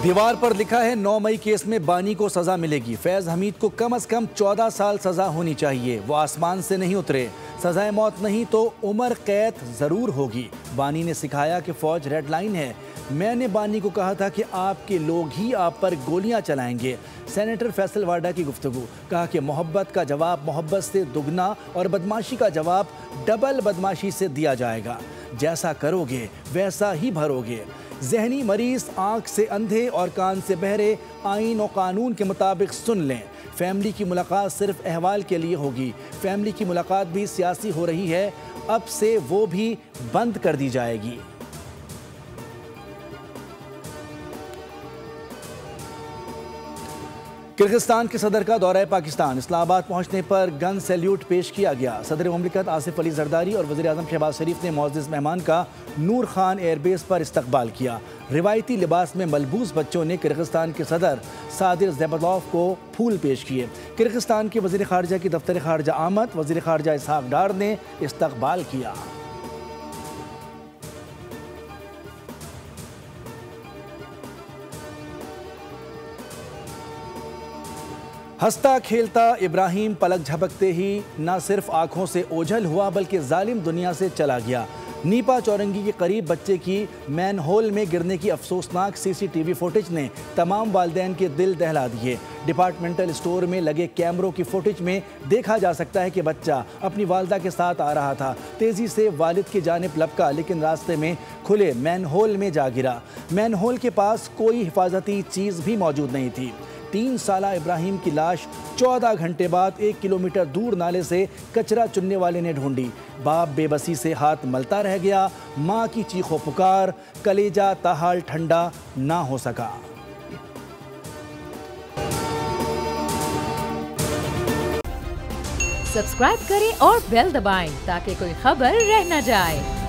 दीवार पर लिखा है 9 मई केस में बानी को सजा मिलेगी। फैज हमीद को कम से कम 14 साल सजा होनी चाहिए। वो आसमान से नहीं उतरे। सजाए मौत नहीं तो उम्र कैद जरूर होगी। बानी ने सिखाया कि फौज रेड लाइन है। मैंने बानी को कहा था कि आपके लोग ही आप पर गोलियां चलाएंगे। सेनेटर फैसल वाडा की गुफ्तगू, कहा कि मोहब्बत का जवाब मोहब्बत से दुगना और बदमाशी का जवाब डबल बदमाशी से दिया जाएगा। जैसा करोगे वैसा ही भरोगे। जहनी मरीज आंख से अंधे और कान से बहरे आईन और कानून के मुताबिक सुन लें। फैमिली की मुलाकात सिर्फ अहवाल के लिए होगी। फैमिली की मुलाकात भी सियासी हो रही है, अब से वो भी बंद कर दी जाएगी। किर्गिस्तान के सदर का दौरा पाकिस्तान। इस्लामाबाद पहुंचने पर गन सैल्यूट पेश किया गया। सदर मुमलिकत आसिफ अली जरदारी और वज़ीर आज़म शहबाज शरीफ ने मुअज़्ज़िज़ मेहमान का नूर खान एयरबेस पर इस्तकबाल किया। रिवायती लिबास में मलबूस बच्चों ने किर्गिस्तान के सदर सादिर ज़ैबतोव को फूल पेश किए। किर्गिस्तान के वज़ीर ख़ारजा की दफ्तर ख़ारजा आमद वज़ीर ख़ारजा इसहाक डार ने इस्तकबाल किया। हंसता खेलता इब्राहिम पलक झपकते ही न सिर्फ आंखों से ओझल हुआ बल्कि जालिम दुनिया से चला गया। नीपा चौरंगी के करीब बच्चे की मैनहोल में गिरने की अफसोसनाक सीसीटीवी फुटेज ने तमाम वालिदैन के दिल दहला दिए। डिपार्टमेंटल स्टोर में लगे कैमरों की फुटेज में देखा जा सकता है कि बच्चा अपनी वालदा के साथ आ रहा था। तेजी से वालिद की जानिब लपका, लेकिन रास्ते में खुले मैनहोल में जा गिरा। मैनहोल के पास कोई हिफाजती चीज़ भी मौजूद नहीं थी। 3 साला इब्राहिम की लाश 14 घंटे बाद 1 किलोमीटर दूर नाले से कचरा चुनने वाले ने ढूंढी। बाप बेबसी से हाथ मलता रह गया। माँ की चीखों पुकार, कलेजा ताहाल ठंडा ना हो सका। सब्सक्राइब करें और बेल दबाएं ताकि कोई खबर रह न जाए।